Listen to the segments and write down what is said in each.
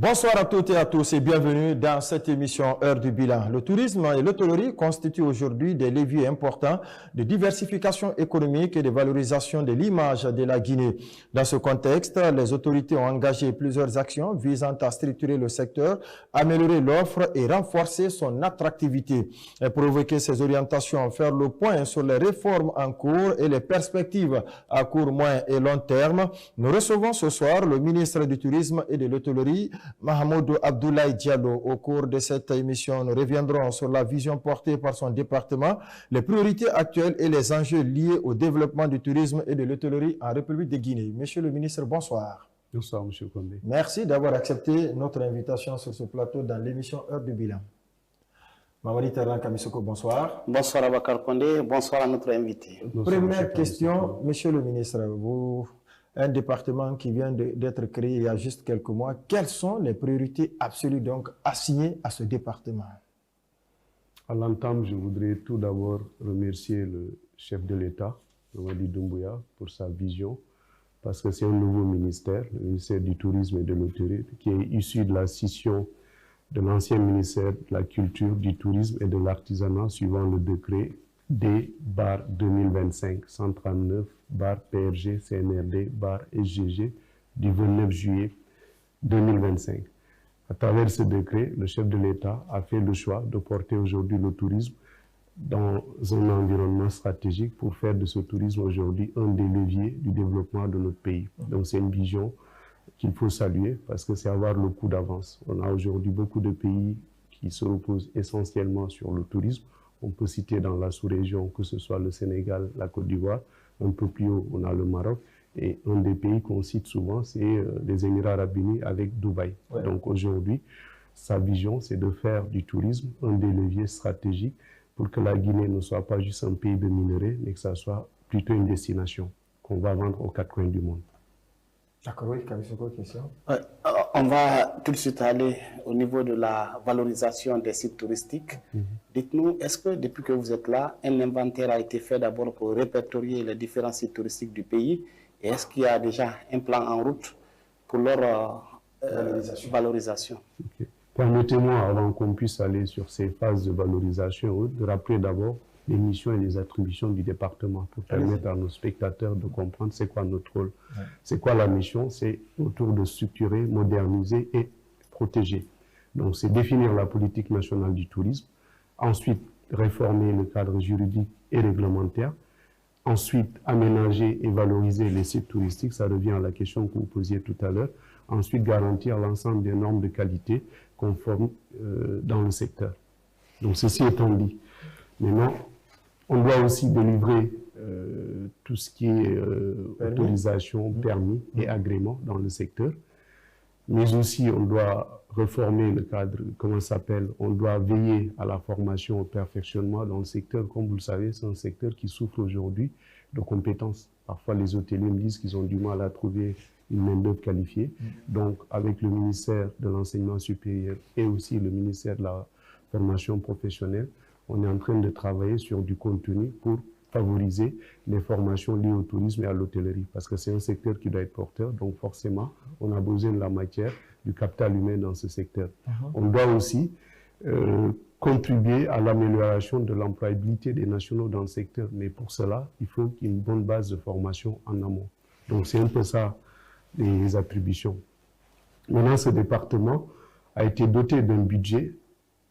Bonsoir à toutes et à tous et bienvenue dans cette émission Heure du Bilan. Le tourisme et l'hôtellerie constituent aujourd'hui des leviers importants de diversification économique et de valorisation de l'image de la Guinée. Dans ce contexte, les autorités ont engagé plusieurs actions visant à structurer le secteur, améliorer l'offre et renforcer son attractivité. Et pour évoquer ces orientations, faire le point sur les réformes en cours et les perspectives à court, moyen et long terme, nous recevons ce soir le ministre du Tourisme et de l'Hôtellerie, Mahamoudou Abdoulaye Diallo. Au cours de cette émission, nous reviendrons sur la vision portée par son département, les priorités actuelles et les enjeux liés au développement du tourisme et de l'hôtellerie en République de Guinée. Monsieur le ministre, bonsoir. Bonsoir, monsieur Condé. Merci d'avoir accepté notre invitation sur ce plateau dans l'émission Heure du Bilan. Mamadi Terran Kamisoko, bonsoir. Bonsoir Abakar Condé, bonsoir à notre invité. Première question, monsieur le ministre, un département qui vient d'être créé il y a juste quelques mois. Quelles sont les priorités absolues donc assignées à ce département? À l'entame, je voudrais tout d'abord remercier le chef de l'État, Mamadi Doumbouya, pour sa vision, parce que c'est un nouveau ministère, le ministère du Tourisme et de l'Hôtellerie, qui est issu de la scission de l'ancien ministère de la Culture, du Tourisme et de l'Artisanat, suivant le décret D/2025-139/PRG-CNRD/SGG du 29 juillet 2025. À travers ce décret, le chef de l'État a fait le choix de porter aujourd'hui le tourisme dans un environnement stratégique pour faire de ce tourisme aujourd'hui un des leviers du développement de notre pays. Donc c'est une vision qu'il faut saluer parce que c'est avoir le coup d'avance. On a aujourd'hui beaucoup de pays qui se reposent essentiellement sur le tourisme. On peut citer dans la sous-région que ce soit le Sénégal, la Côte d'Ivoire, un peu plus haut on a le Maroc, et un des pays qu'on cite souvent c'est les Émirats Arabes Unis avec Dubaï. Ouais. Donc aujourd'hui, sa vision c'est de faire du tourisme un des leviers stratégiques pour que la Guinée ne soit pas juste un pays de minerais, mais que ça soit plutôt une destination qu'on va vendre aux quatre coins du monde. D'accord, oui, Kamisoko, question. On va tout de suite aller au niveau de la valorisation des sites touristiques. Dites-nous, est-ce que depuis que vous êtes là, un inventaire a été fait d'abord pour répertorier les différents sites touristiques du pays? Et est-ce qu'il y a déjà un plan en route pour leur valorisation? Okay. Permettez-moi, avant qu'on puisse aller sur ces phases de valorisation, de rappeler d'abord les missions et les attributions du département pour permettre à nos spectateurs de comprendre c'est quoi notre rôle. Ouais. C'est quoi la mission? C'est autour de structurer, moderniser et protéger. Donc c'est définir la politique nationale du tourisme, ensuite réformer le cadre juridique et réglementaire, ensuite aménager et valoriser les sites touristiques, ça revient à la question que vous posiez tout à l'heure, ensuite garantir l'ensemble des normes de qualité conformes dans le secteur. Donc ceci étant dit, maintenant, on doit aussi délivrer tout ce qui est autorisation, permis et agrément dans le secteur. Mais aussi, on doit réformer le cadre, comment ça s'appelle, on doit veiller à la formation, au perfectionnement dans le secteur. Comme vous le savez, c'est un secteur qui souffre aujourd'hui de compétences. Parfois, les hôteliers me disent qu'ils ont du mal à trouver une main-d'œuvre qualifiée. Donc, avec le ministère de l'Enseignement supérieur et aussi le ministère de la Formation professionnelle, on est en train de travailler sur du contenu pour favoriser les formations liées au tourisme et à l'hôtellerie, parce que c'est un secteur qui doit être porteur, donc forcément, on a besoin de la matière, du capital humain dans ce secteur. On doit aussi contribuer à l'amélioration de l'employabilité des nationaux dans le secteur, mais pour cela, il faut qu'il y ait une bonne base de formation en amont. Donc c'est un peu ça, les attributions. Maintenant, ce département a été doté d'un budget.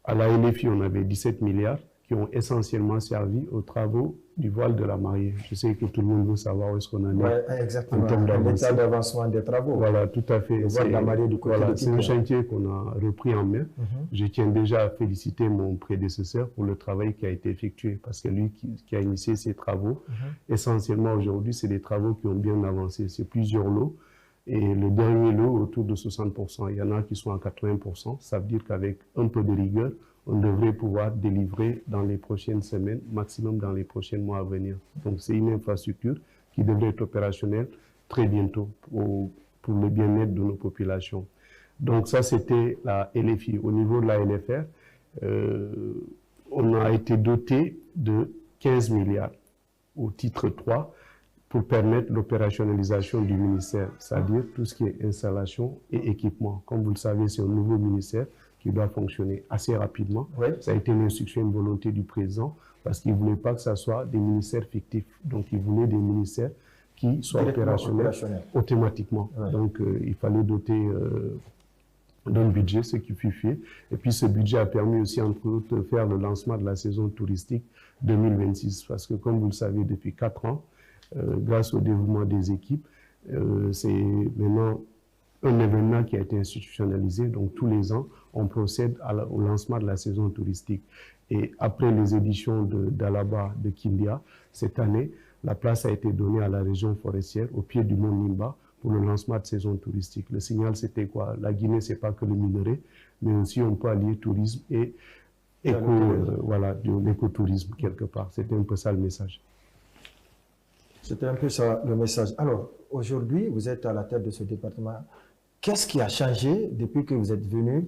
À la LFI, on avait 17 milliards qui ont essentiellement servi aux travaux du voile de la mariée. Je sais que tout le monde veut savoir où est-ce qu'on en est exactement. En termes d'état d'avancement des travaux. Voilà, tout à fait. Le voile de la mariée du côté de c'est un chantier qu'on a repris en main. Je tiens déjà à féliciter mon prédécesseur pour le travail qui a été effectué, parce que lui qui a initié ces travaux, essentiellement aujourd'hui, c'est des travaux qui ont bien avancé. C'est plusieurs lots. Et le dernier lot, autour de 60%. Il y en a qui sont à 80%. Ça veut dire qu'avec un peu de rigueur, on devrait pouvoir délivrer dans les prochaines semaines, maximum dans les prochains mois à venir. Donc c'est une infrastructure qui devrait être opérationnelle très bientôt pour le bien-être de nos populations. Donc ça, c'était la LFI. Au niveau de la LFR, on a été doté de 15 milliards au titre 3 pour permettre l'opérationnalisation du ministère, c'est-à-dire tout ce qui est installation et équipement. Comme vous le savez, c'est un nouveau ministère qui doit fonctionner assez rapidement. Oui. Ça a été une instruction, une volonté du président, parce qu'il ne voulait pas que ce soit des ministères fictifs. Donc, il voulait des ministères qui soient opérationnels automatiquement. Oui. Donc, il fallait doter d'un budget, ce qui fut fait. Et puis, ce budget a permis aussi, entre autres, de faire le lancement de la saison touristique 2026. Parce que, comme vous le savez, depuis 4 ans, grâce au développement des équipes, c'est maintenant un événement qui a été institutionnalisé. Donc, tous les ans, on procède au lancement de la saison touristique. Et après les éditions d'Alaba, de Kindia, cette année, la place a été donnée à la région forestière, au pied du mont Nimba, pour le lancement de saison touristique. Le signal, c'était quoi? La Guinée, c'est pas que le minerai, mais aussi on peut allier tourisme et l'écotourisme quelque part. C'était un peu ça le message. C'était un peu ça le message. Alors, aujourd'hui, vous êtes à la tête de ce département. Qu'est-ce qui a changé depuis que vous êtes venu?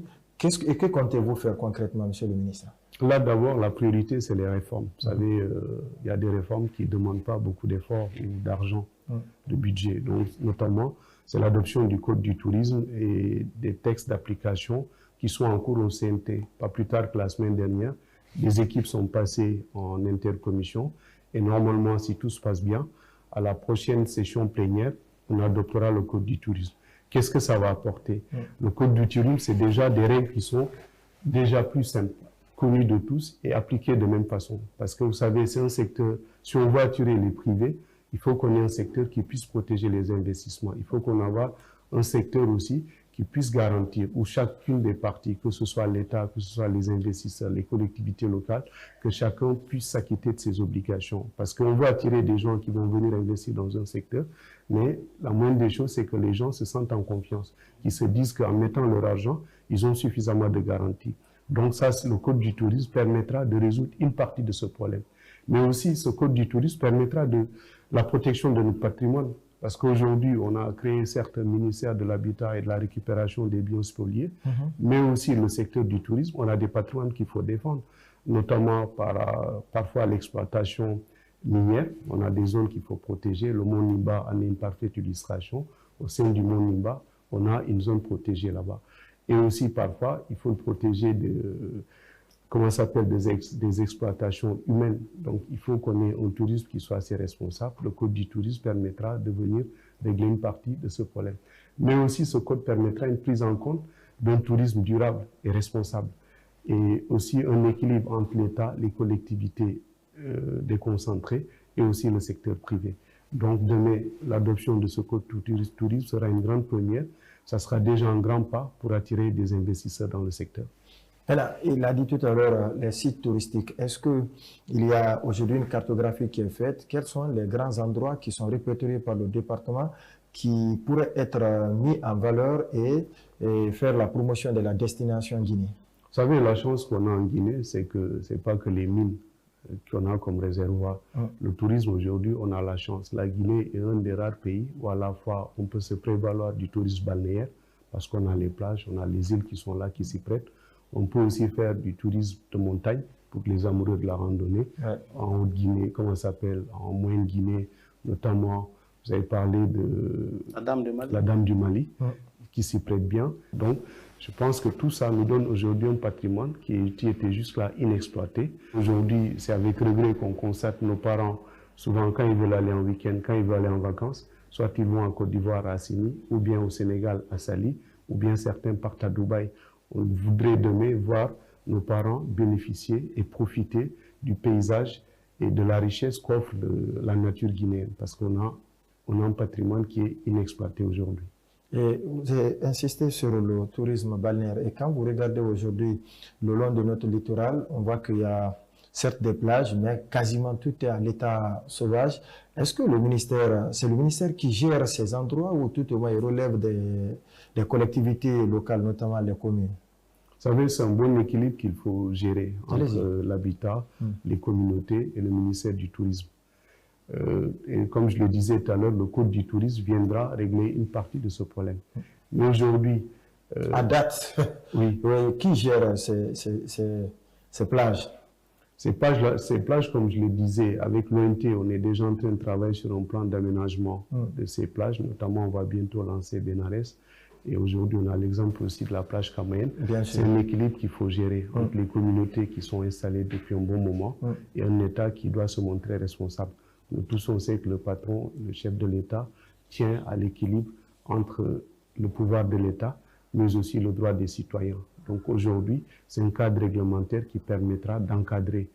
Et que comptez-vous faire concrètement, monsieur le ministre? Là, d'abord, la priorité, c'est les réformes. Vous savez, il y a des réformes qui ne demandent pas beaucoup d'efforts ou d'argent, de budget. Donc, notamment, c'est l'adoption du Code du tourisme et des textes d'application qui sont en cours au CNT. Pas plus tard que la semaine dernière, les équipes sont passées en intercommission et normalement, si tout se passe bien, à la prochaine session plénière, on adoptera le Code du tourisme. Qu'est-ce que ça va apporter? Le Code du tourisme, c'est déjà des règles qui sont déjà plus simples, connues de tous et appliquées de même façon. Parce que vous savez, c'est un secteur, si on veut attirer les privés, il faut qu'on ait un secteur qui puisse protéger les investissements. Il faut qu'on ait un secteur aussi qui puisse garantir, où chacune des parties, que ce soit l'État, que ce soit les investisseurs, les collectivités locales, que chacun puisse s'acquitter de ses obligations. Parce qu'on veut attirer des gens qui vont venir investir dans un secteur, mais la moindre des choses, c'est que les gens se sentent en confiance, qu'ils se disent qu'en mettant leur argent, ils ont suffisamment de garanties. Donc ça, le Code du tourisme permettra de résoudre une partie de ce problème. Mais aussi, ce Code du tourisme permettra de la protection de notre patrimoine. Parce qu'aujourd'hui, on a créé certes un ministère de l'Habitat et de la récupération des biens spoliés, mais aussi le secteur du tourisme, on a des patrimoines qu'il faut défendre, notamment parfois l'exploitation minière. On a des zones qu'il faut protéger. Le mont Nimba en est une parfaite illustration. Au sein du mont Nimba, on a une zone protégée là-bas. Et aussi, parfois, il faut le protéger des exploitations humaines. Donc, il faut qu'on ait un tourisme qui soit assez responsable. Le Code du tourisme permettra de venir régler une partie de ce problème. Mais aussi, ce code permettra une prise en compte d'un tourisme durable et responsable. Et aussi un équilibre entre l'État, les collectivités déconcentrées et aussi le secteur privé. Donc, demain, l'adoption de ce code du tourisme sera une grande première. Ça sera déjà un grand pas pour attirer des investisseurs dans le secteur. Il a dit tout à l'heure les sites touristiques. Est-ce qu'il y a aujourd'hui une cartographie qui est faite? Quels sont les grands endroits qui sont répertoriés par le département qui pourraient être mis en valeur et faire la promotion de la destination Guinée? Vous savez, la chance qu'on a en Guinée, c'est que ce n'est pas que les mines qu'on a comme réservoir. Le tourisme aujourd'hui, on a la chance. La Guinée est un des rares pays où à la fois on peut se prévaloir du tourisme balnéaire parce qu'on a les plages, on a les îles qui sont là, qui s'y prêtent. On peut aussi faire du tourisme de montagne pour les amoureux de la randonnée. En Haute-Guinée, comment ça s'appelle? En Moyenne-Guinée, notamment, vous avez parlé de la Dame du Mali, qui s'y prête bien. Donc, je pense que tout ça nous donne aujourd'hui un patrimoine qui était jusque-là inexploité. Aujourd'hui, c'est avec regret qu'on constate nos parents, souvent quand ils veulent aller en week-end, quand ils veulent aller en vacances, soit ils vont en Côte d'Ivoire à Assini, ou bien au Sénégal à Sali, ou bien certains partent à Dubaï. On voudrait demain voir nos parents bénéficier et profiter du paysage et de la richesse qu'offre la nature guinéenne, parce qu'on a un patrimoine qui est inexploité aujourd'hui. Et vous avez insisté sur le tourisme balnéaire. Et quand vous regardez aujourd'hui le long de notre littoral, on voit qu'il y a certes des plages, mais quasiment tout est à l'état sauvage. Est-ce que c'est le ministère qui gère ces endroits ou tout au moins il relève des collectivités locales, notamment les communes? Vous savez, c'est un bon équilibre qu'il faut gérer entre l'habitat, les communautés et le ministère du tourisme. Et comme je le disais tout à l'heure, le code du tourisme viendra régler une partie de ce problème. Mais aujourd'hui... à date, oui. Qui gère ces plages? Ces plages, comme je le disais, avec l'ONT, on est déjà en train de travailler sur un plan d'aménagement de ces plages. Notamment, on va bientôt lancer Benares. Et aujourd'hui, on a l'exemple aussi de la plage Camayen. C'est un équilibre qu'il faut gérer entre les communautés qui sont installées depuis un bon moment et un État qui doit se montrer responsable. Nous tous, on sait que le patron, le chef de l'État, tient à l'équilibre entre le pouvoir de l'État, mais aussi le droit des citoyens. Donc aujourd'hui, c'est un cadre réglementaire qui permettra d'encadrer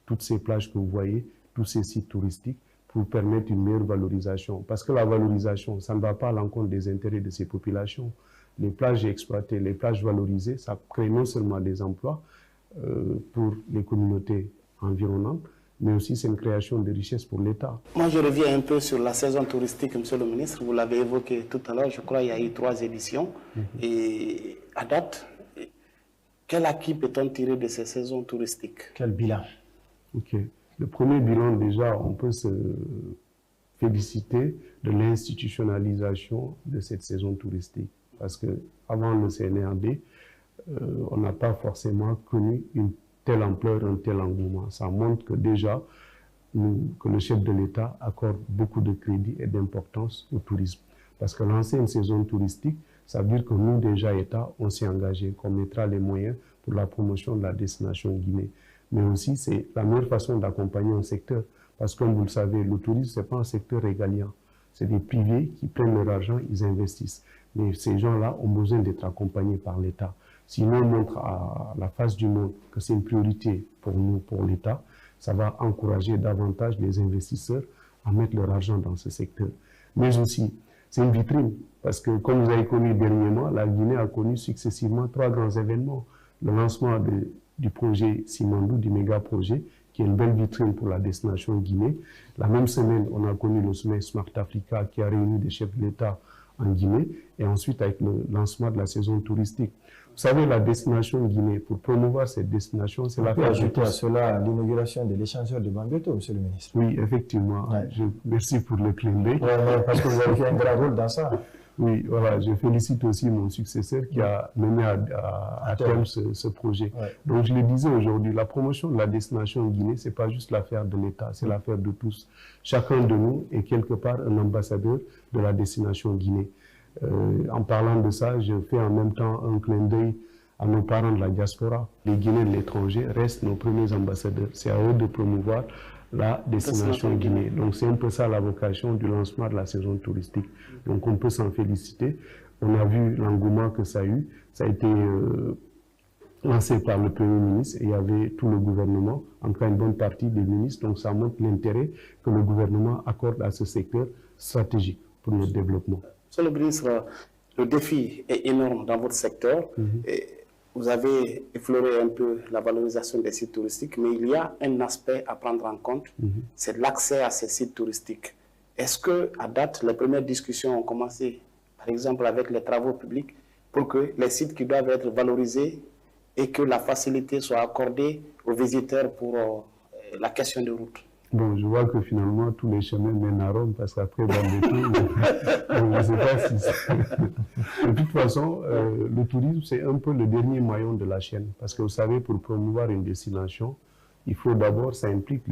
toutes ces plages que vous voyez, tous ces sites touristiques, pour permettre une meilleure valorisation. Parce que la valorisation, ça ne va pas à l'encontre des intérêts de ces populations. Les plages exploitées, les plages valorisées, ça crée non seulement des emplois pour les communautés environnantes, mais aussi c'est une création de richesse pour l'État. Moi, je reviens un peu sur la saison touristique, Monsieur le ministre. Vous l'avez évoqué tout à l'heure, je crois qu'il y a eu 3 éditions. Et à date, quel acquis peut-on tirer de ces saisons touristiques? Quel bilan? Ok. Le premier bilan, déjà, on peut se féliciter de l'institutionnalisation de cette saison touristique. Parce qu'avant le CNRD, on n'a pas forcément connu une telle ampleur, un tel engouement. Ça montre que déjà, que le chef de l'État accorde beaucoup de crédit et d'importance au tourisme. Parce que lancer une saison touristique, ça veut dire que nous, déjà, État, on s'est engagé, qu'on mettra les moyens pour la promotion de la destination Guinée. Mais aussi, c'est la meilleure façon d'accompagner un secteur. Parce que, comme vous le savez, le tourisme, ce n'est pas un secteur régalien. C'est des privés qui prennent leur argent, ils investissent. Mais ces gens-là ont besoin d'être accompagnés par l'État. Sinon, on montre à la face du monde que c'est une priorité pour nous, pour l'État. Ça va encourager davantage les investisseurs à mettre leur argent dans ce secteur. Mais aussi, c'est une vitrine. Parce que, comme vous avez connu dernièrement, la Guinée a connu successivement 3 grands événements. Le lancement du projet Simandou, du méga-projet, qui est une belle vitrine pour la destination Guinée. La même semaine, on a connu le sommet Smart Africa qui a réuni des chefs de l'État en Guinée, et ensuite avec le lancement de la saison touristique. Vous savez, la destination Guinée, pour promouvoir cette destination, c'est l'affaire de tous. Ajouter à cela l'inauguration de l'échangeur de Bambeto, Monsieur le ministre. Oui, effectivement. Ouais. Merci pour le clin d'œil. Parce que vous avez fait un grand rôle dans ça. Oui, voilà, je félicite aussi mon successeur qui a mené à terme ce projet. Ouais. Donc, je le disais aujourd'hui, la promotion de la destination Guinée, ce n'est pas juste l'affaire de l'État, c'est l'affaire de tous. Chacun de nous est quelque part un ambassadeur de la destination Guinée. En parlant de ça, je fais en même temps un clin d'œil à nos parents de la diaspora. Les Guinéens de l'étranger restent nos premiers ambassadeurs. C'est à eux de promouvoir la destination Guinée. Donc c'est un peu ça la vocation du lancement de la saison touristique. Donc on peut s'en féliciter. On a vu l'engouement que ça a eu. Ça a été lancé par le Premier ministre et il y avait tout le gouvernement, en tout cas une bonne partie des ministres. Donc ça montre l'intérêt que le gouvernement accorde à ce secteur stratégique pour notre développement. Monsieur le ministre, le défi est énorme dans votre secteur. Et vous avez effleuré un peu la valorisation des sites touristiques, mais il y a un aspect à prendre en compte, c'est l'accès à ces sites touristiques. Est-ce qu'à date, les premières discussions ont commencé, par exemple avec les travaux publics, pour que les sites qui doivent être valorisés et que la facilité soit accordée aux visiteurs pour la question de route? Bon, je vois que finalement, tous les chemins mènent à Rome, parce qu'après Bambeto, je ne sais pas si... De toute façon, le tourisme, c'est un peu le dernier maillon de la chaîne. Parce que vous savez, pour promouvoir une destination, il faut d'abord, ça implique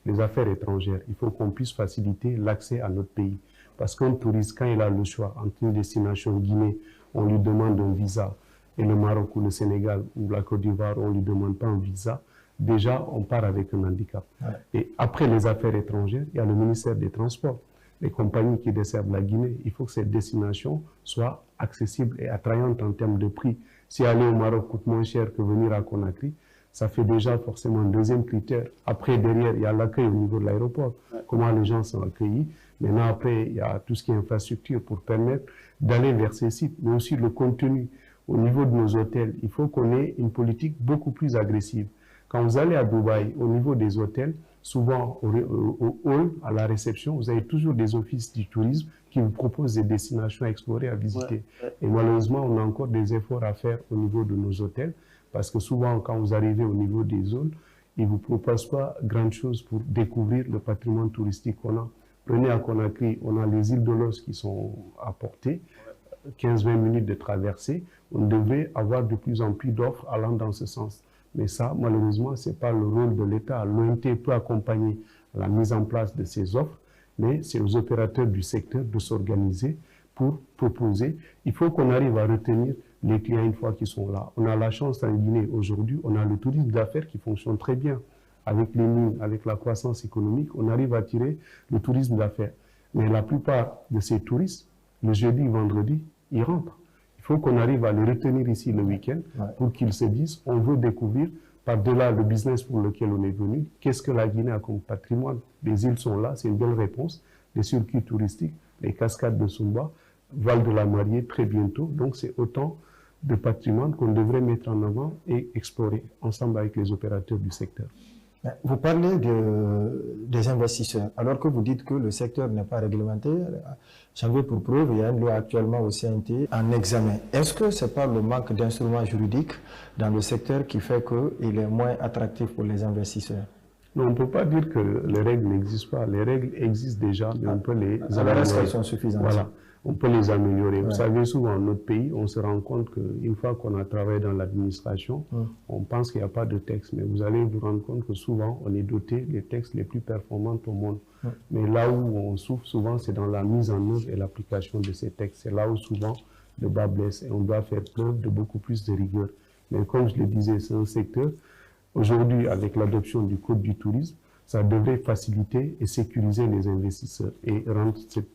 les affaires étrangères. Il faut qu'on puisse faciliter l'accès à notre pays. Parce qu'un touriste, quand il a le choix entre une destination Guinée, on lui demande un visa, et le Maroc ou le Sénégal ou la Côte d'Ivoire, on ne lui demande pas un visa, déjà, on part avec un handicap. Ouais. Et après les affaires étrangères, il y a le ministère des Transports. Les compagnies qui desservent la Guinée, il faut que cette destination soit accessible et attrayante en termes de prix. Si aller au Maroc coûte moins cher que venir à Conakry, ça fait déjà forcément un deuxième critère. Après, derrière, il y a l'accueil au niveau de l'aéroport. Ouais. Comment les gens sont accueillis. Maintenant, après, il y a tout ce qui est infrastructure pour permettre d'aller vers ces sites, mais aussi le contenu. Au niveau de nos hôtels, il faut qu'on ait une politique beaucoup plus agressive. Quand vous allez à Dubaï, au niveau des hôtels, souvent au hall, à la réception, vous avez toujours des offices du tourisme qui vous proposent des destinations à explorer, à visiter. Ouais. Et malheureusement, on a encore des efforts à faire au niveau de nos hôtels, parce que souvent, quand vous arrivez au niveau des halls, ils ne vous proposent pas grand chose pour découvrir le patrimoine touristique qu'on a. Prenez à Conakry, on a les îles de Los qui sont à portée, 15-20 minutes de traversée. On devrait avoir de plus en plus d'offres allant dans ce sens. Mais ça, malheureusement, ce n'est pas le rôle de l'État. L'ONT peut accompagner la mise en place de ces offres, mais c'est aux opérateurs du secteur de s'organiser pour proposer. Il faut qu'on arrive à retenir les clients une fois qu'ils sont là. On a la chance en Guinée aujourd'hui, on a le tourisme d'affaires qui fonctionne très bien. Avec les mines, avec la croissance économique, on arrive à tirer le tourisme d'affaires. Mais la plupart de ces touristes, le jeudi, vendredi, ils rentrent. Il faut qu'on arrive à les retenir ici le week-end pour qu'ils se disent, on veut découvrir par-delà le business pour lequel on est venu, qu'est-ce que la Guinée a comme patrimoine. Les îles sont là, c'est une belle réponse. Les circuits touristiques, les cascades de Sumba, Val de la Mariée très bientôt. Donc c'est autant de patrimoine qu'on devrait mettre en avant et explorer ensemble avec les opérateurs du secteur. Vous parlez des investisseurs, alors que vous dites que le secteur n'est pas réglementé. J'en veux pour preuve, il y a une loi actuellement au CNT en examen. Est-ce que ce n'est pas le manque d'instruments juridiques dans le secteur qui fait qu'il est moins attractif pour les investisseurs? Non, on ne peut pas dire que les règles n'existent pas. Les règles existent déjà, mais on peut les améliorer. Elles sont suffisantes. Voilà, on peut les améliorer. Vous savez, souvent, dans notre pays, on se rend compte qu'une fois qu'on a travaillé dans l'administration, on pense qu'il n'y a pas de texte. Mais vous allez vous rendre compte que souvent, on est doté des textes les plus performants au monde. Mais là où on souffre souvent, c'est dans la mise en œuvre et l'application de ces textes. C'est là où souvent le bas blesse et on doit faire preuve de beaucoup plus de rigueur. Mais comme je le disais, c'est un secteur. Aujourd'hui, avec l'adoption du Code du tourisme, ça devrait faciliter et sécuriser les investisseurs et rendre cet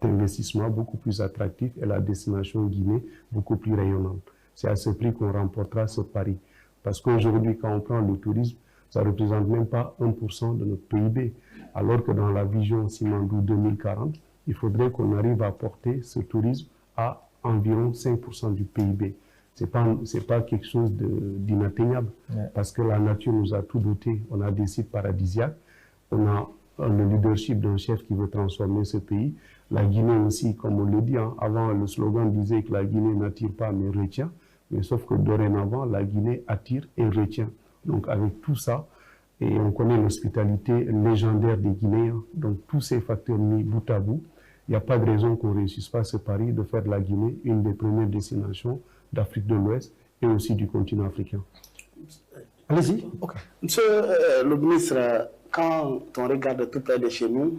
investissement beaucoup plus attractif et la destination Guinée beaucoup plus rayonnante. C'est à ce prix qu'on remportera ce pari. Parce qu'aujourd'hui, quand on prend le tourisme, ça ne représente même pas 1% de notre PIB. Alors que dans la vision Simandou 2040, il faudrait qu'on arrive à porter ce tourisme à environ 5% du PIB. Ce n'est pas quelque chose d'inatteignable, parce que la nature nous a tout doté. On a des sites paradisiaques, on a le leadership d'un chef qui veut transformer ce pays. La Guinée aussi, comme on le dit, avant le slogan disait que la Guinée n'attire pas mais retient, mais sauf que dorénavant, la Guinée attire et retient. Donc avec tout ça, et on connaît l'hospitalité légendaire des Guinéens, donc tous ces facteurs mis bout à bout, il n'y a pas de raison qu'on ne réussisse pas ce pari de faire de la Guinée une des premières destinations d'Afrique de l'Ouest et aussi du continent africain. Allez-y. Monsieur le ministre, quand on regarde tout près de chez nous,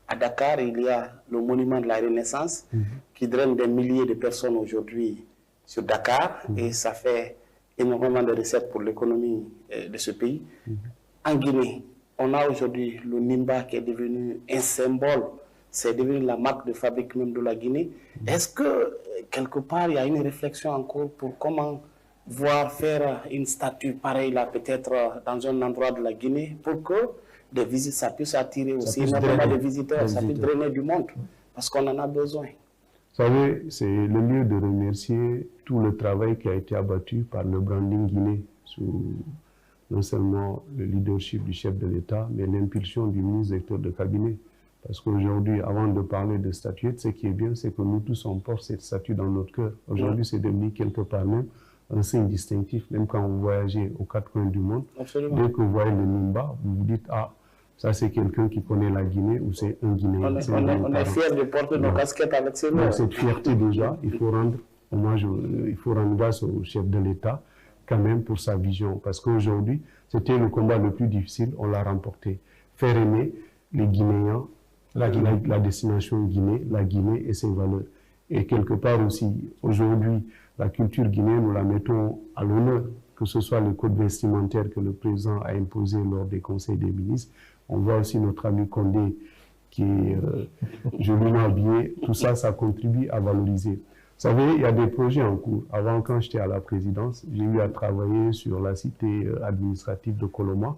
à Dakar, il y a le monument de la Renaissance qui draine des milliers de personnes aujourd'hui sur Dakar et ça fait énormément de recettes pour l'économie de ce pays. En Guinée, on a aujourd'hui le Nimba qui est devenu un symbole, c'est devenu la marque de fabrique même de la Guinée. Est-ce que quelque part il y a une réflexion en cours pour comment faire une statue pareille là peut-être dans un endroit de la Guinée pour que des visites, ça puisse attirer aussi énormément de visiteurs, ça puisse drainer du monde parce qu'on en a besoin. Vous savez, c'est le lieu de remercier tout le travail qui a été abattu par le branding Guinée sous non seulement le leadership du chef de l'État, mais l'impulsion du ministre directeur de cabinet. Parce qu'aujourd'hui, avant de parler de statuette, ce qui est bien, c'est que nous tous, on porte cette statue dans notre cœur. Aujourd'hui, c'est devenu quelque part même un signe distinctif, même quand vous voyagez aux quatre coins du monde. Absolument. Dès que vous voyez le Nimba, vous vous dites, ah, ça c'est quelqu'un qui connaît la Guinée ou c'est un Guinéen. On est fiers de porter nos casquettes avec ces mots. Donc cette fierté déjà, il faut rendre hommage, il faut rendre grâce au chef de l'État quand même pour sa vision. Parce qu'aujourd'hui, c'était le combat le plus difficile, on l'a remporté. Faire aimer les Guinéens, la destination Guinée, la Guinée et ses valeurs. Et quelque part aussi, aujourd'hui, la culture guinéenne, nous la mettons à l'honneur, que ce soit le code vestimentaire que le président a imposé lors des conseils des ministres. On voit aussi notre ami Condé qui est joliment habillé. Tout ça, ça contribue à valoriser. Vous savez, il y a des projets en cours. Avant, quand j'étais à la présidence, j'ai eu à travailler sur la cité administrative de Koloma.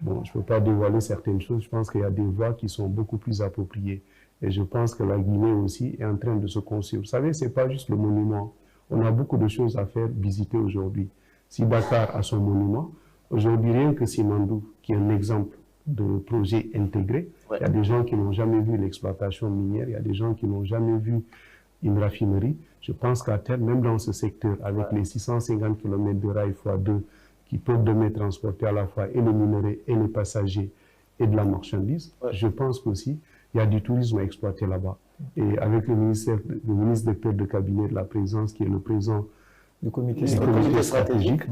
Bon, je ne peux pas dévoiler certaines choses. Je pense qu'il y a des voies qui sont beaucoup plus appropriées. Et je pense que la Guinée aussi est en train de se construire. Vous savez, ce n'est pas juste le monument. On a beaucoup de choses à faire visiter aujourd'hui. Si Dakar a son monument, aujourd'hui, rien que Simandou, qui est un exemple de projet intégré, il y a des gens qui n'ont jamais vu l'exploitation minière, il y a des gens qui n'ont jamais vu une raffinerie. Je pense qu'à terme, même dans ce secteur, avec les 650 km de rail x2 qui peuvent demain transporter à la fois et le minerai et les passagers et de la marchandise, je pense qu'aussi, il y a du tourisme à exploiter là-bas. Et avec le ministre directeur de cabinet de la présidence, qui est le président du comité stratégique,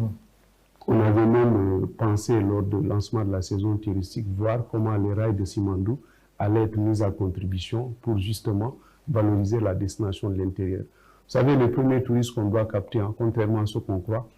On avait même pensé lors du lancement de la saison touristique, voir comment les rails de Simandou allaient être mis à contribution pour justement valoriser la destination de l'intérieur. Vous savez, les premiers touristes qu'on doit capter, hein, contrairement à ce qu'on croit,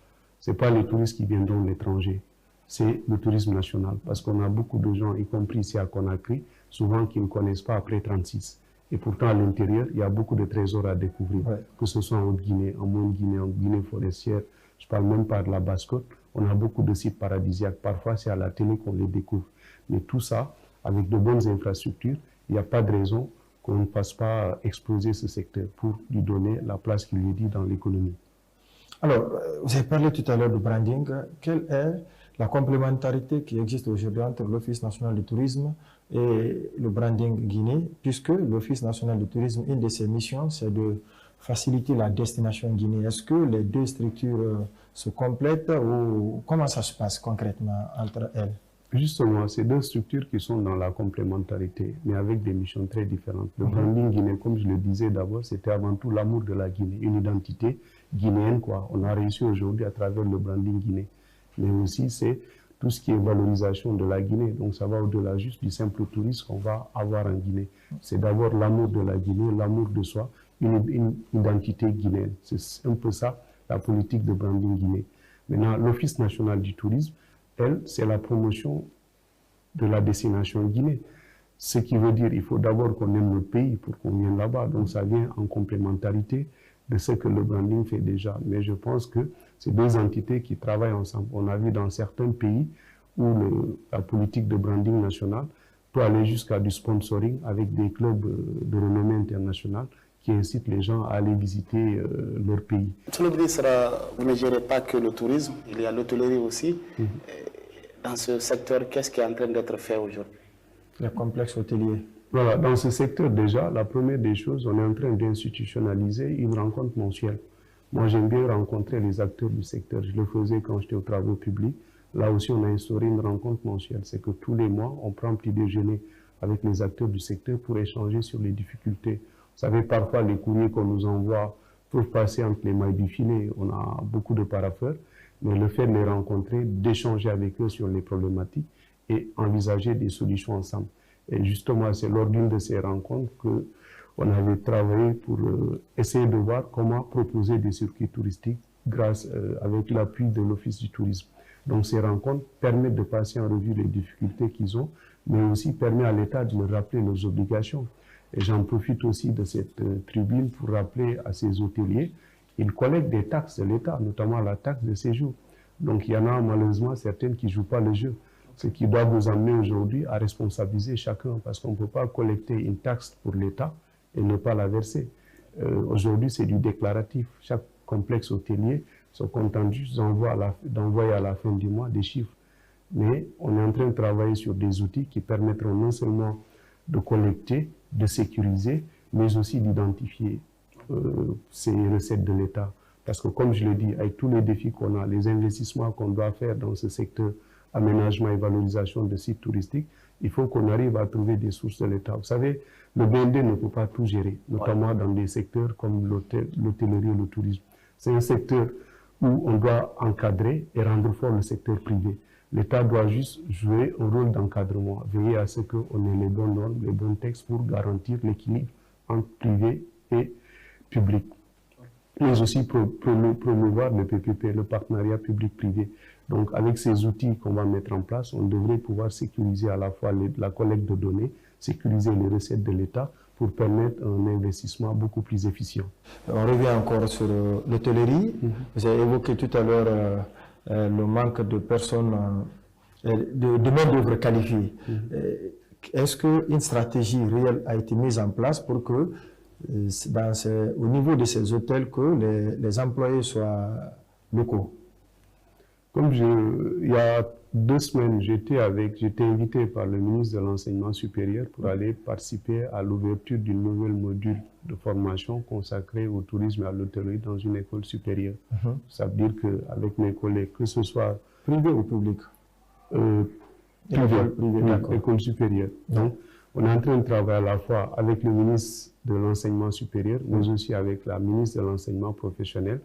ce n'est pas les touristes qui viendront de l'étranger, c'est le tourisme national. Parce qu'on a beaucoup de gens, y compris ici à Conakry, souvent qui ne connaissent pas après 36. Et pourtant, à l'intérieur, il y a beaucoup de trésors à découvrir, que ce soit en Haute-Guinée, en Moyenne-Guinée, en Guinée forestière. Je parle même pas de la Basse-Côte. On a beaucoup de sites paradisiaques. Parfois, c'est à la télé qu'on les découvre. Mais tout ça, avec de bonnes infrastructures, il n'y a pas de raison qu'on ne fasse pas exploser ce secteur pour lui donner la place qu'il lui est dit dans l'économie. Alors, vous avez parlé tout à l'heure du branding. Quelle est la complémentarité qui existe aujourd'hui entre l'Office national du tourisme et le branding Guinée, puisque l'Office national du tourisme, une de ses missions, c'est de faciliter la destination Guinée. Est-ce que les deux structures se complètent ou comment ça se passe concrètement entre elles? Justement, c'est deux structures qui sont dans la complémentarité, mais avec des missions très différentes. Le branding guinéen, comme je le disais d'abord, c'était avant tout l'amour de la Guinée, une identité guinéenne, quoi. On a réussi aujourd'hui à travers le branding guinéen. Mais aussi, c'est tout ce qui est valorisation de la Guinée. Donc, ça va au-delà juste du simple tourisme qu'on va avoir en Guinée. C'est d'abord l'amour de la Guinée, l'amour de soi, une identité guinéenne. C'est un peu ça, la politique de branding guinéen. Maintenant, l'Office national du tourisme, elle, c'est la promotion de la destination Guinée. Ce qui veut dire qu'il faut d'abord qu'on aime notre pays pour qu'on vienne là-bas. Donc ça vient en complémentarité de ce que le branding fait déjà. Mais je pense que c'est deux entités qui travaillent ensemble. On a vu dans certains pays où la politique de branding national peut aller jusqu'à du sponsoring avec des clubs de renommée internationale qui incitent les gens à aller visiter leur pays. Monsieur le ministre, vous ne gérez pas que le tourisme, il y a l'hôtellerie aussi. Dans ce secteur, qu'est-ce qui est en train d'être fait aujourd'hui? Les complexes hôteliers. Voilà, dans ce secteur déjà, la première des choses, on est en train d'institutionnaliser une rencontre mensuelle. Moi, j'aime bien rencontrer les acteurs du secteur. Je le faisais quand j'étais aux travaux publics. Là aussi, on a instauré une rencontre mensuelle. C'est que tous les mois, on prend un petit déjeuner avec les acteurs du secteur pour échanger sur les difficultés. Vous savez, parfois, les courriers qu'on nous envoie peuvent passer entre les mailles du filet. On a beaucoup de parapheurs, mais le fait de les rencontrer, d'échanger avec eux sur les problématiques et envisager des solutions ensemble. Et justement, c'est lors d'une de ces rencontres qu'on avait travaillé pour essayer de voir comment proposer des circuits touristiques avec l'appui de l'Office du tourisme. Donc ces rencontres permettent de passer en revue les difficultés qu'ils ont, mais aussi permet à l'État de leur rappeler leurs obligations. Et j'en profite aussi de cette tribune pour rappeler à ces hôteliers, ils collectent des taxes de l'État, notamment la taxe de séjour. Donc il y en a malheureusement certaines qui ne jouent pas le jeu. Ce qui doit vous amener aujourd'hui à responsabiliser chacun, parce qu'on ne peut pas collecter une taxe pour l'État et ne pas la verser. Aujourd'hui, c'est du déclaratif. Chaque complexe hôtelier se contente juste d'envoyer à la fin du mois des chiffres. Mais on est en train de travailler sur des outils qui permettront non seulement de collecter, de sécuriser, mais aussi d'identifier ces recettes de l'État. Parce que comme je l'ai dit, avec tous les défis qu'on a, les investissements qu'on doit faire dans ce secteur, aménagement et valorisation de sites touristiques, il faut qu'on arrive à trouver des sources de l'État. Vous savez, le BND ne peut pas tout gérer, notamment dans des secteurs comme l'hôtellerie et le tourisme. C'est un secteur où on doit encadrer et rendre fort le secteur privé. L'État doit juste jouer un rôle d'encadrement, veiller à ce qu'on ait les bonnes normes, les bons textes pour garantir l'équilibre entre privé et public. Mais aussi promouvoir le PPP, le partenariat public-privé. Donc avec ces outils qu'on va mettre en place, on devrait pouvoir sécuriser à la fois la collecte de données, sécuriser les recettes de l'État pour permettre un investissement beaucoup plus efficient. On revient encore sur l'hôtellerie. Vous avez évoqué tout à l'heure le manque de personnes, de main-d'œuvre qualifiée. Est-ce qu'une stratégie réelle a été mise en place pour que, au niveau de ces hôtels, que les employés soient locaux? Comme il y a 2 semaines, j'étais invité par le ministre de l'Enseignement supérieur pour aller participer à l'ouverture d'une nouvelle module de formation consacrée au tourisme et à l'hôtellerie dans une école supérieure. Ça veut dire qu'avec mes collègues, que ce soit privé ou public, école supérieure. Donc, on est en train de travailler à la fois avec le ministre de l'Enseignement supérieur, mais aussi avec la ministre de l'Enseignement professionnel,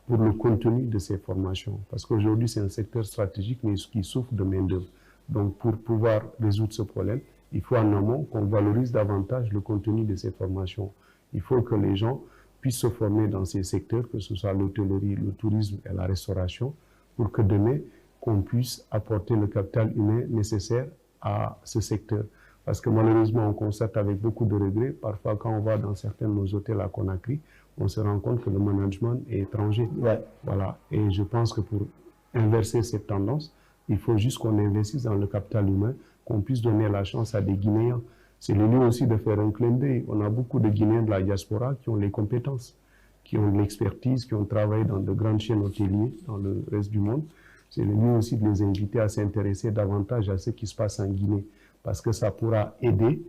pour le contenu de ces formations. Parce qu'aujourd'hui, c'est un secteur stratégique, mais qui souffre de main-d'œuvre. Donc, pour pouvoir résoudre ce problème, il faut en amont qu'on valorise davantage le contenu de ces formations. Il faut que les gens puissent se former dans ces secteurs, que ce soit l'hôtellerie, le tourisme et la restauration, pour que demain, qu'on puisse apporter le capital humain nécessaire à ce secteur. Parce que malheureusement, on constate avec beaucoup de regrets, parfois quand on va dans certains de nos hôtels à Conakry, on se rend compte que le management est étranger. Ouais. Voilà. Et je pense que pour inverser cette tendance, il faut juste qu'on investisse dans le capital humain, qu'on puisse donner la chance à des Guinéens. C'est le lieu aussi de faire un clin d'œil. On a beaucoup de Guinéens de la diaspora qui ont les compétences, qui ont de l'expertise, qui ont travaillé dans de grandes chaînes hôtelières dans le reste du monde. C'est le lieu aussi de les inviter à s'intéresser davantage à ce qui se passe en Guinée, parce que ça pourra aider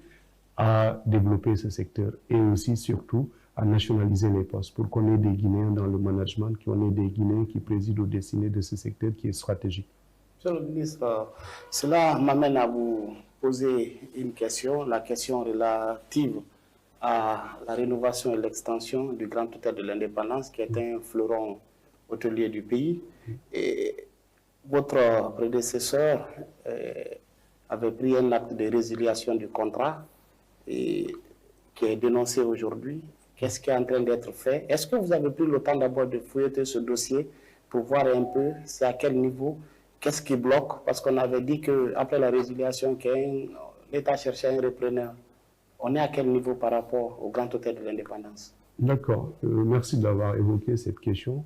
à développer ce secteur et aussi, surtout, à nationaliser les postes pour qu'on ait des Guinéens dans le management, qu'on ait des Guinéens qui président aux destinées de ce secteur qui est stratégique. Monsieur le ministre, cela m'amène à vous poser une question, la question relative à la rénovation et l'extension du Grand Hôtel de l'Indépendance, qui est un fleuron hôtelier du pays. Et votre prédécesseur avait pris un acte de résiliation du contrat et qui est dénoncé aujourd'hui. Qu'est-ce qui est en train d'être fait? Est-ce que vous avez pris le temps d'abord de fouiller ce dossier pour voir un peu c'est à quel niveau, qu'est-ce qui bloque? Parce qu'on avait dit qu'après la résiliation, l'État cherchait un repreneur. On est à quel niveau par rapport au Grand Hôtel de l'Indépendance? D'accord. Merci d'avoir évoqué cette question.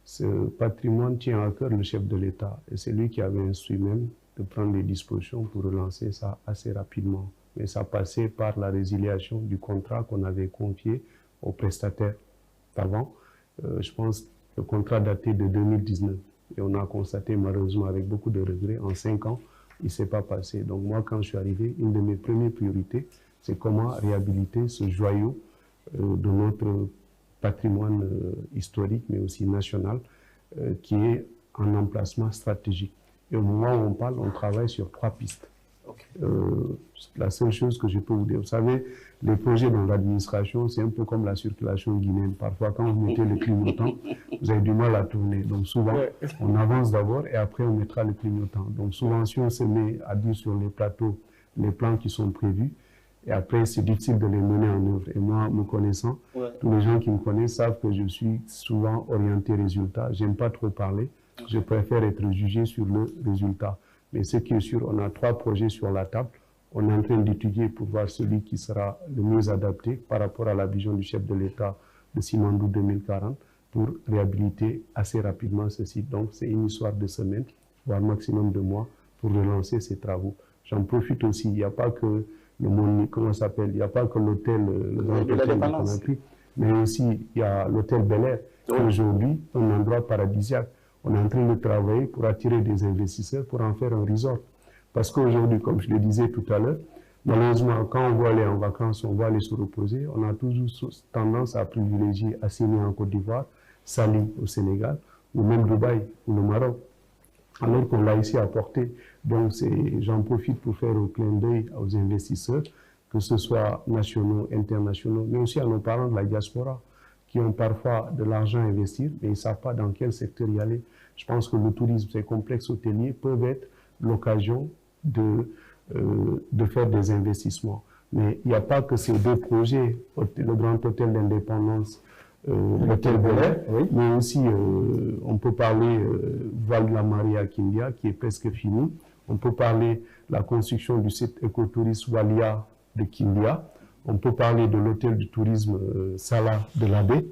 Ce patrimoine tient à cœur le chef de l'État et c'est lui qui avait instruit même de prendre les dispositions pour relancer ça assez rapidement. Mais ça passait par la résiliation du contrat qu'on avait confié aux prestataires avant. Je pense que le contrat datait de 2019 et on a constaté malheureusement avec beaucoup de regrets, en 5 ans, il ne s'est pas passé. Donc moi, quand je suis arrivé, une de mes premières priorités, c'est comment réhabiliter ce joyau de notre patrimoine historique, mais aussi national, qui est en emplacement stratégique. Et au moment où on parle, on travaille sur 3 pistes. Okay. La seule chose que je peux vous dire, vous savez, les projets dans l'administration, c'est un peu comme la circulation guinéenne. Parfois, quand vous mettez le clignotant, vous avez du mal à tourner. Donc souvent, on avance d'abord et après, on mettra le clignotant. Donc souvent, si on se met à dire sur les plateaux les plans qui sont prévus, et après, c'est difficile de les mener en œuvre. Et moi, me connaissant, tous les gens qui me connaissent savent que je suis souvent orienté résultat. J'aime pas trop parler. Je préfère être jugé sur le résultat. Mais ce qui est sûr, on a 3 projets sur la table. On est en train d'étudier pour voir celui qui sera le mieux adapté par rapport à la vision du chef de l'État de Simandou 2040 pour réhabiliter assez rapidement ce site. Donc, c'est une histoire de semaines, voire maximum de mois, pour relancer ces travaux. J'en profite aussi, il n'y a pas que le monde, comment ça s'appelle, il n'y a pas que l'hôtel, le Grand Hôtel de Conakry, mais aussi il y a l'hôtel Bel Air, aujourd'hui un endroit paradisiaque. On est en train de travailler pour attirer des investisseurs, pour en faire un resort. Parce qu'aujourd'hui, comme je le disais tout à l'heure, malheureusement, quand on va aller en vacances, on va aller se reposer, on a toujours tendance à privilégier Assini en Côte d'Ivoire, Saly au Sénégal, ou même Dubaï ou le Maroc, alors qu'on l'a ici apporté. Donc j'en profite pour faire un clin d'œil aux investisseurs, que ce soit nationaux, internationaux, mais aussi à nos parents de la diaspora, qui ont parfois de l'argent à investir, mais ils ne savent pas dans quel secteur y aller. Je pense que le tourisme, ces complexes hôteliers peuvent être l'occasion de faire des investissements. Mais il n'y a pas que ces 2 projets, le Grand Hôtel d'Indépendance, l'hôtel Bel Air, mais aussi on peut parler Val de la Maria à Kindia, qui est presque fini. On peut parler de la construction du site écotourisme Walia de Kindia. On peut parler de l'hôtel du tourisme Salah de la Baie.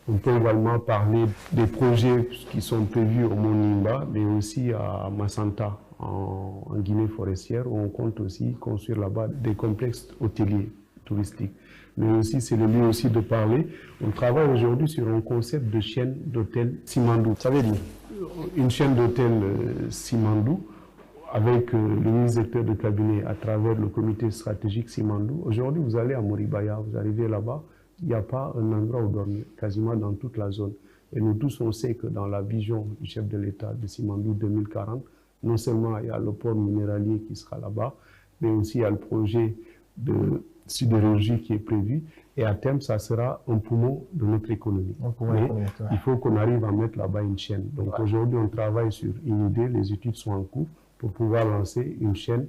On peut également parler des projets qui sont prévus au Mont-Nimba, mais aussi à Massanta, en Guinée forestière, où on compte aussi construire là-bas des complexes hôteliers touristiques. Mais aussi, c'est le lieu aussi de parler. On travaille aujourd'hui sur un concept de chaîne d'hôtels Simandou. Ça veut dire une chaîne d'hôtels Simandou, avec le ministre directeur de cabinet à travers le comité stratégique Simandou. Aujourd'hui, vous allez à Moribaya, vous arrivez là-bas, il n'y a pas un endroit où dormir, quasiment dans toute la zone. Et nous tous, on sait que dans la vision du chef de l'État de Simandou 2040, non seulement il y a le port minéralier qui sera là-bas, mais aussi il y a le projet sidérurgie qui est prévue. Et à terme, ça sera un poumon de notre économie. Mais il faut qu'on arrive à mettre là-bas une chaîne. Donc aujourd'hui, on travaille sur une idée, les études sont en cours pour pouvoir lancer une chaîne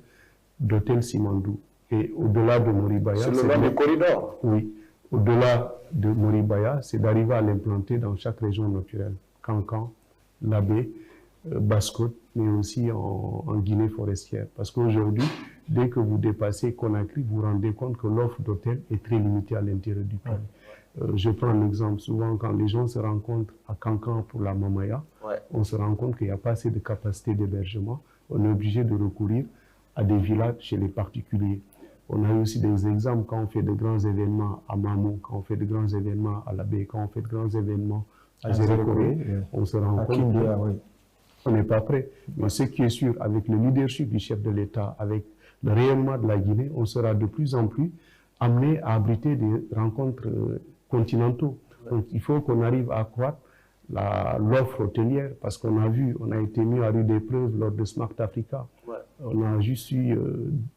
d'hôtels Simandou. Et au-delà de Moribaya... Sur le long du corridor. Oui. Au-delà de Moribaya, c'est d'arriver à l'implanter dans chaque région naturelle. Cancan, Labé, Basse-Côte, mais aussi en Guinée forestière. Parce qu'aujourd'hui, dès que vous dépassez Conakry, vous vous rendez compte que l'offre d'hôtels est très limitée à l'intérieur du pays. Je prends un exemple. Souvent, quand les gens se rencontrent à Cancan pour la Mamaya, on se rend compte qu'il n'y a pas assez de capacité d'hébergement. On est obligé de recourir à des villages chez les particuliers. On a aussi des exemples quand on fait de grands événements à Mamou, quand on fait de grands événements à Labé, quand on fait de grands événements à Zérékoré, on se rend compte qu'on n'est pas prêt. Mais ce qui est sûr, avec le leadership du chef de l'État, avec le rayonnement de la Guinée, on sera de plus en plus amené à abriter des rencontres continentaux. Donc il faut qu'on arrive à accroître l'offre hôtelière, parce qu'on a vu, on a été mis à rude épreuve lors de Smart Africa. On a juste eu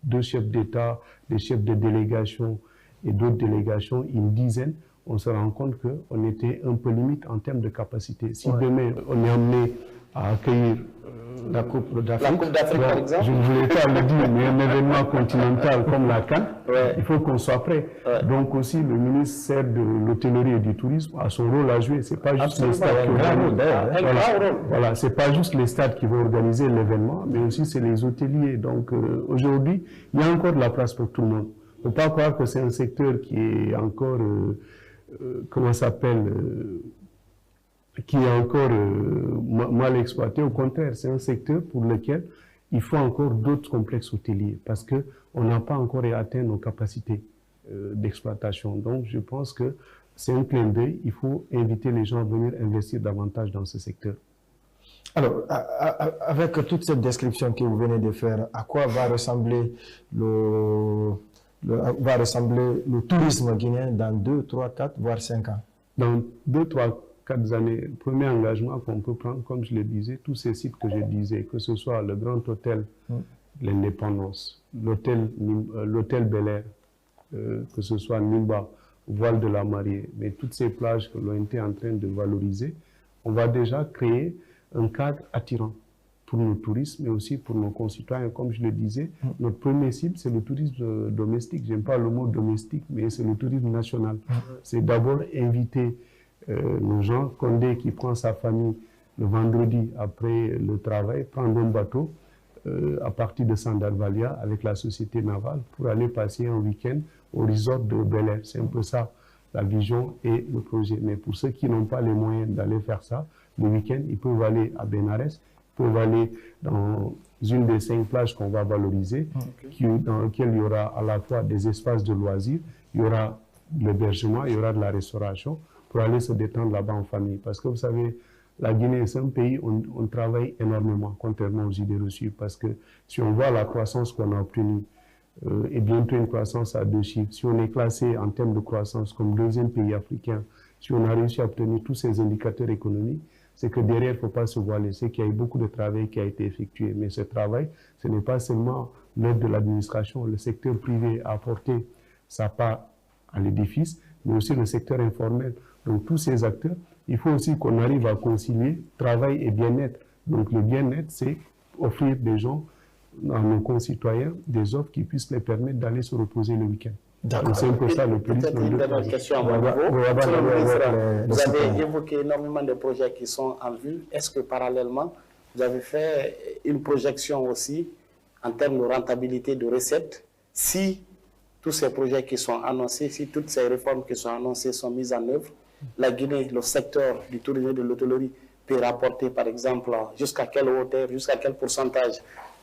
2 chefs d'État, des chefs de délégation et d'autres délégations, une dizaine. On se rend compte qu'on était un peu limite en termes de capacité. Si demain, on est amené à accueillir la Coupe d'Afrique, par exemple. Je ne voulais pas le dire, mais un événement continental comme la CAN, il faut qu'on soit prêt. Donc aussi, le ministère de l'Hôtellerie et du Tourisme a son rôle à jouer. C'est pas juste les stades qui voilà, c'est pas juste les stades qui vont organiser l'événement, mais aussi c'est les hôteliers. Donc aujourd'hui, il y a encore de la place pour tout le monde. Il ne faut pas croire que c'est un secteur qui est encore, comment ça s'appelle, qui est encore mal exploité. Au contraire, c'est un secteur pour lequel il faut encore d'autres complexes hôteliers parce qu'on n'a pas encore atteint nos capacités d'exploitation. Donc, je pense que c'est un clin d'œil. Il faut inviter les gens à venir investir davantage dans ce secteur. Alors, avec toute cette description que vous venez de faire, à quoi va ressembler le tourisme guinéen dans 2, 3, 4, voire 5 ans? Dans 2, 3, 4 années, le premier engagement qu'on peut prendre, comme je le disais, tous ces sites que je disais, que ce soit le Grand Hôtel, l'Indépendance, l'Hôtel Bel Air, que ce soit Nimba, Voile de la Mariée, mais toutes ces plages que l'on était en train de valoriser, on va déjà créer un cadre attirant pour nos touristes, mais aussi pour nos concitoyens. Comme je le disais, notre premier cible, c'est le tourisme domestique. Je n'aime pas le mot domestique, mais c'est le tourisme national. C'est d'abord inviter nos gens, Condé qui prend sa famille le vendredi après le travail, prendre un bateau à partir de Sandarvalia avec la société navale pour aller passer un week-end au resort de Bel Air. C'est un peu ça, la vision et le projet. Mais pour ceux qui n'ont pas les moyens d'aller faire ça, le week-end, ils peuvent aller à Benares, ils peuvent aller dans une des 5 plages qu'on va valoriser, dans lesquelles il y aura à la fois des espaces de loisirs, il y aura de l'hébergement, il y aura de la restauration, pour aller se détendre là-bas en famille. Parce que vous savez, la Guinée, c'est un pays où on travaille énormément, contrairement aux idées reçues. Parce que si on voit la croissance qu'on a obtenue, et bientôt une croissance à 2 chiffres, si on est classé en termes de croissance comme 2e pays africain, si on a réussi à obtenir tous ces indicateurs économiques, c'est que derrière, il ne faut pas se voiler. C'est qu'il y a eu beaucoup de travail qui a été effectué. Mais ce travail, ce n'est pas seulement l'œuvre de l'administration. Le secteur privé a apporté sa part à l'édifice, mais aussi le secteur informel. Donc tous ces acteurs, il faut aussi qu'on arrive à concilier travail et bien-être. Donc le bien-être, c'est offrir des gens, à nos concitoyens, des offres qui puissent les permettre d'aller se reposer le week-end. C'est un peu ça le plus. Peut-être une dernière question à mon niveau. Vous avez évoqué énormément de projets qui sont en vue. Est-ce que parallèlement, vous avez fait une projection aussi en termes de rentabilité, de recettes, si tous ces projets qui sont annoncés, si toutes ces réformes qui sont annoncées sont mises en œuvre, la Guinée, le secteur du tourisme et de l'hôtellerie peut rapporter, par exemple, jusqu'à quelle hauteur, jusqu'à quel pourcentage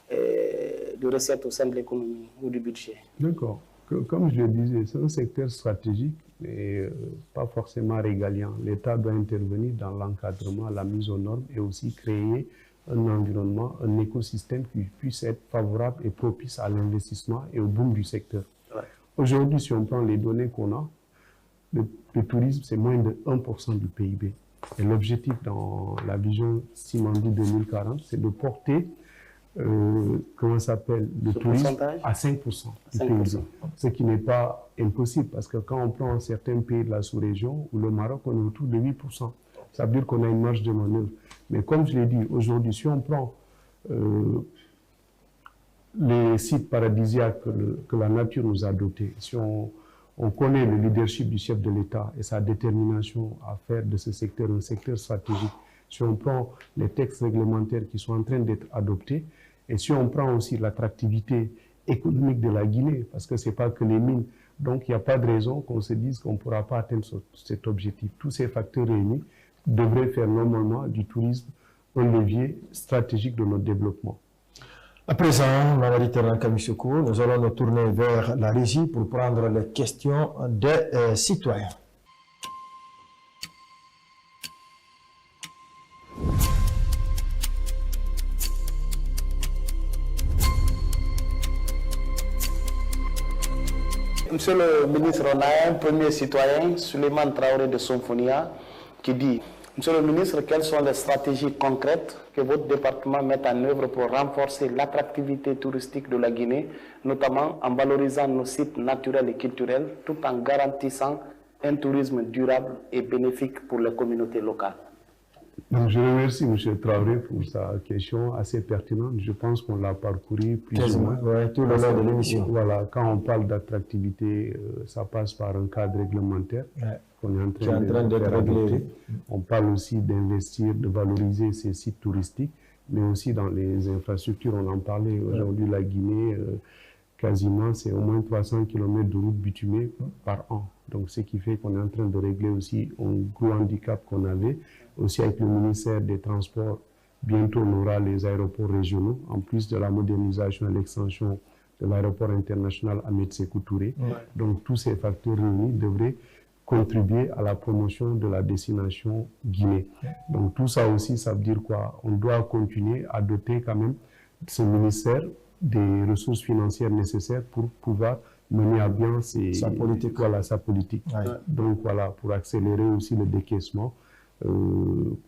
de recettes au sein de l'économie ou du budget? D'accord. Comme je le disais, c'est un secteur stratégique et pas forcément régalien. L'État doit intervenir dans l'encadrement, la mise aux normes et aussi créer un environnement, un écosystème qui puisse être favorable et propice à l'investissement et au boom du secteur. Aujourd'hui, si on prend les données qu'on a, le tourisme, c'est moins de 1% du PIB. Et l'objectif dans la vision Simandou 2040, c'est de porter comment s'appelle, le tourisme à 5% du PIB. Ce qui n'est pas impossible, parce que quand on prend certains pays de la sous-région, ou le Maroc, on est autour de 8%. Ça veut dire qu'on a une marge de manœuvre. Mais comme je l'ai dit, aujourd'hui, si on prend les sites paradisiaques que la nature nous a dotés, si on connaît le leadership du chef de l'État et sa détermination à faire de ce secteur un secteur stratégique, si on prend les textes réglementaires qui sont en train d'être adoptés, et si on prend aussi l'attractivité économique de la Guinée, parce que ce n'est pas que les mines, donc il n'y a pas de raison qu'on se dise qu'on ne pourra pas atteindre cet objectif. Tous ces facteurs réunis devraient faire normalement du tourisme un levier stratégique de notre développement. À présent, Mamadi Terran Kamisoko, nous allons nous tourner vers la régie pour prendre les questions des citoyens. Monsieur le ministre, on a un premier citoyen, Suleiman Traoré de Somfonia, qui dit: Monsieur le ministre, quelles sont les stratégies concrètes que votre département met en œuvre pour renforcer l'attractivité touristique de la Guinée, notamment en valorisant nos sites naturels et culturels, tout en garantissant un tourisme durable et bénéfique pour les communautés locales? Donc, je remercie M. Traoré pour sa question assez pertinente. Je pense qu'on l'a parcouru plus ou moins. Ouais, tout le long de l'émission. Voilà, quand on parle d'attractivité, ça passe par un cadre réglementaire qu'on est en train de faire adopter. On parle aussi d'investir, de valoriser ces sites touristiques, mais aussi dans les infrastructures. On en parlait aujourd'hui, la Guinée, quasiment, c'est au moins 300 km de routes bitumées par an. Donc, ce qui fait qu'on est en train de régler aussi un gros handicap qu'on avait. Aussi avec le ministère des Transports, bientôt on aura les aéroports régionaux, en plus de la modernisation et l'extension de l'aéroport international Ahmed Sékou Touré. Donc tous ces facteurs réunis devraient contribuer à la promotion de la destination Guinée. Donc tout ça aussi, ça veut dire quoi? On doit continuer à doter quand même ce ministère des ressources financières nécessaires pour pouvoir mener à bien sa politique. Voilà, sa politique. Donc voilà, pour accélérer aussi le décaissement,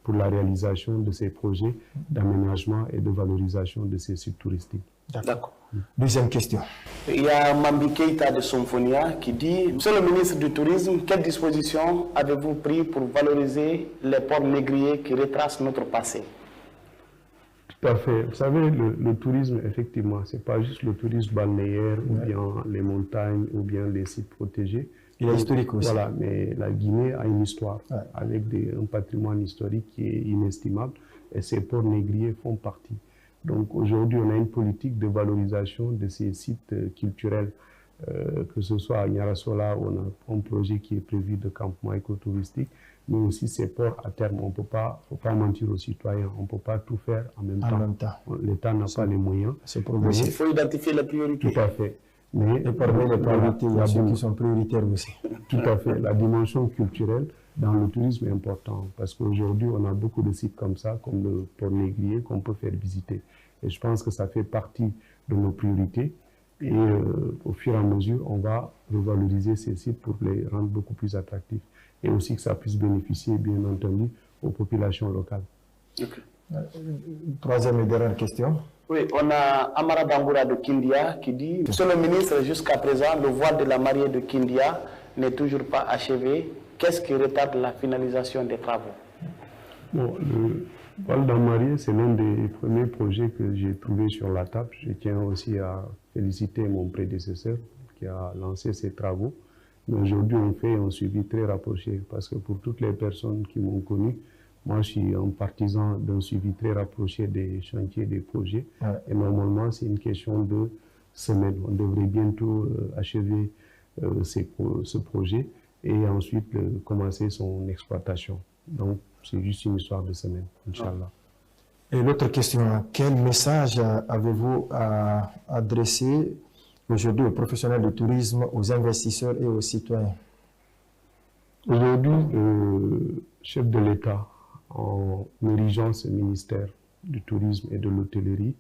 pour la réalisation de ces projets d'aménagement et de valorisation de ces sites touristiques. D'accord. Deuxième question. Il y a Mambi Keita de Somfonia qui dit: Monsieur le ministre du Tourisme, quelles dispositions avez-vous pris pour valoriser les ports négriers qui retracent notre passé? Tout à fait. Vous savez, le tourisme, effectivement, ce n'est pas juste le tourisme balnéaire ou bien les montagnes ou bien les sites protégés. Il est historique aussi. Voilà, mais la Guinée a une histoire avec un patrimoine historique qui est inestimable et ces ports négriers font partie. Donc aujourd'hui, on a une politique de valorisation de ces sites culturels, que ce soit à Nyarasola, où on a un projet qui est prévu de campement écotouristique, mais aussi ces ports à terme. On ne peut pas mentir aux citoyens, on ne peut pas tout faire en même temps. L'État n'a pas les moyens. C'est progressif. Il faut identifier les priorités. Tout à fait. Mais et parmi les priorités, il y a ceux qui sont prioritaires aussi. Tout à fait. La dimension culturelle dans le tourisme est importante parce qu'aujourd'hui, on a beaucoup de sites comme ça, comme le port négrier, qu'on peut faire visiter. Et je pense que ça fait partie de nos priorités. Et au fur et à mesure, on va revaloriser ces sites pour les rendre beaucoup plus attractifs. Et aussi que ça puisse bénéficier, bien entendu, aux populations locales. Okay. Troisième et dernière question. Oui, on a Amara Bangoura de Kindia qui dit: Monsieur le ministre, jusqu'à présent, le voile de la mariée de Kindia n'est toujours pas achevé. Qu'est-ce qui retarde la finalisation des travaux? Bon, le voile de la mariée, c'est l'un des premiers projets que j'ai trouvé sur la table. Je tiens aussi à féliciter mon prédécesseur qui a lancé ces travaux. Mais aujourd'hui, on fait un suivi très rapproché parce que pour toutes les personnes qui m'ont connu, moi, je suis un partisan d'un suivi très rapproché des chantiers, des projets. Et normalement, c'est une question de semaines. On devrait bientôt achever ce projet et ensuite commencer son exploitation. Donc, c'est juste une histoire de semaines, Inch'Allah. Et l'autre question, quel message avez-vous à adresser aujourd'hui aux professionnels du tourisme, aux investisseurs et aux citoyens? Aujourd'hui, le chef de l'État, en dirigeant ce ministère du tourisme et de l'hôtellerie,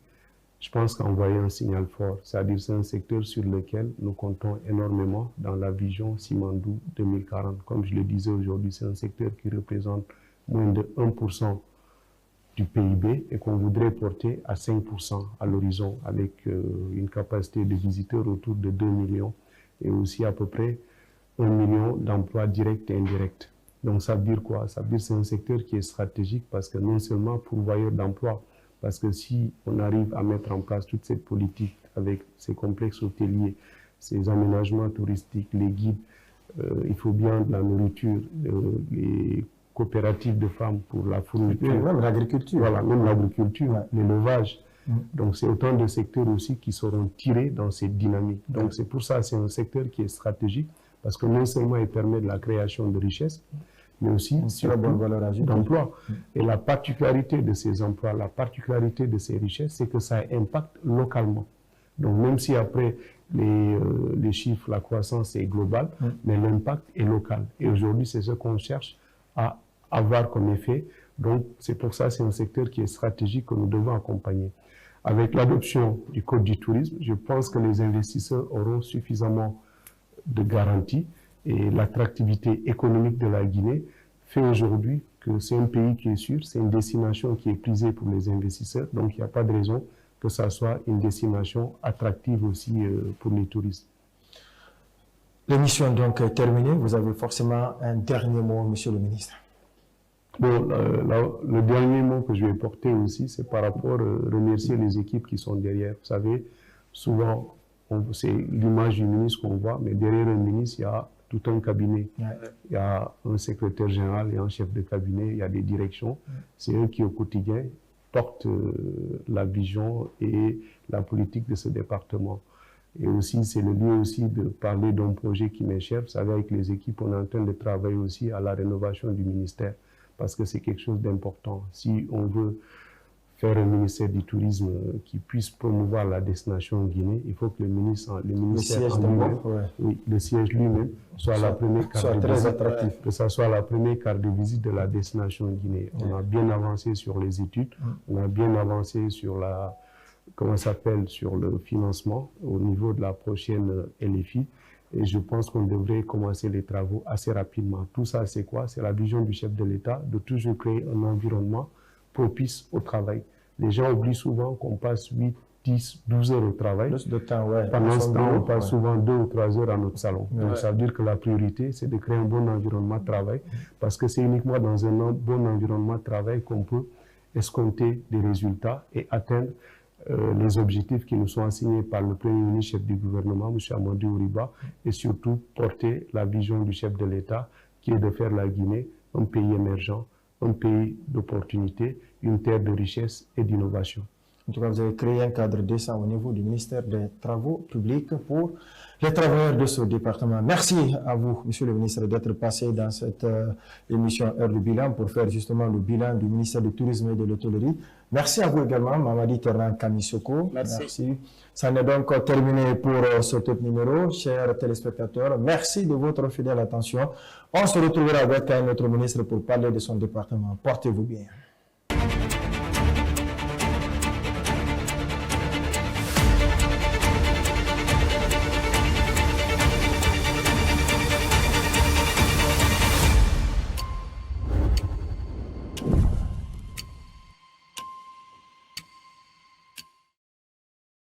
je pense qu'a envoyé un signal fort. C'est-à-dire c'est un secteur sur lequel nous comptons énormément dans la vision Simandou 2040. Comme je le disais aujourd'hui, c'est un secteur qui représente moins de 1% du PIB et qu'on voudrait porter à 5% à l'horizon avec une capacité de visiteurs autour de 2 millions et aussi à peu près 1 million d'emplois directs et indirects. Donc ça veut dire quoi? Ça veut dire que c'est un secteur qui est stratégique parce que non seulement pourvoyeur d'emplois, parce que si on arrive à mettre en place toute cette politique avec ces complexes hôteliers, ces aménagements touristiques, les guides, il faut bien de la nourriture, les coopératives de femmes pour la fourniture. Même l'agriculture. Voilà, même l'agriculture, l'élevage. Donc c'est autant de secteurs aussi qui seront tirés dans cette dynamique. Donc c'est pour ça que c'est un secteur qui est stratégique parce que non seulement il permet de la création de richesses, mais aussi d'emplois. Et la particularité de ces emplois, la particularité de ces richesses, c'est que ça impacte localement. Donc même si après les chiffres, la croissance est globale, mais l'impact est local. Et aujourd'hui, c'est ce qu'on cherche à avoir comme effet. Donc c'est pour ça que c'est un secteur qui est stratégique que nous devons accompagner. Avec l'adoption du Code du tourisme, je pense que les investisseurs auront suffisamment de garanties et l'attractivité économique de la Guinée fait aujourd'hui que c'est un pays qui est sûr, c'est une destination qui est prisée pour les investisseurs, donc il n'y a pas de raison que ça soit une destination attractive aussi pour les touristes. L'émission donc est terminée. Vous avez forcément un dernier mot, monsieur le ministre. Bon, le dernier mot que je vais porter aussi, c'est par rapport à remercier les équipes qui sont derrière. Vous savez, souvent, c'est l'image du ministre qu'on voit, mais derrière un ministre, il y a tout un cabinet. Il y a un secrétaire général et un chef de cabinet, il y a des directions. C'est eux qui, au quotidien, portent la vision et la politique de ce département. Et aussi, c'est le lieu aussi de parler d'un projet qui m'est cher. Vous savez, avec les équipes, on est en train de travailler aussi à la rénovation du ministère, parce que c'est quelque chose d'important. Si on veut faire un ministère du tourisme qui puisse promouvoir la destination Guinée, il faut que le ministère lui-même, le siège lui-même, soit la première carte de visite, que ça soit la première carte de visite de la destination Guinée. On a bien avancé sur les études, on a bien avancé sur la, sur le financement au niveau de la prochaine LFI. Et je pense qu'on devrait commencer les travaux assez rapidement. Tout ça, c'est quoi? C'est la vision du chef de l'État de toujours créer un environnement propice au travail. Les gens oublient souvent qu'on passe 8, 10, 12 heures au travail. Pendant ce temps, on passe souvent 2 ou 3 heures à notre salon. Donc ça veut dire que la priorité, c'est de créer un bon environnement de travail, parce que c'est uniquement dans un bon environnement de travail qu'on peut escompter des résultats et atteindre les objectifs qui nous sont assignés par le Premier ministre, chef du gouvernement, M. Amadou Ouriba, et surtout porter la vision du chef de l'État, qui est de faire la Guinée un pays émergent, un pays d'opportunités, une terre de richesse et d'innovation. En tout cas, vous avez créé un cadre décent au niveau du ministère des Travaux publics pour les travailleurs de ce département. Merci à vous, monsieur le ministre, d'être passé dans cette émission Heure du Bilan pour faire justement le bilan du ministère du Tourisme et de l'Hôtellerie. Merci à vous également, Mamadi Terran Kamisoko. Merci. Ça n'est donc terminé pour ce top numéro, chers téléspectateurs. Merci de votre fidèle attention. On se retrouvera avec un autre ministre pour parler de son département. Portez-vous bien.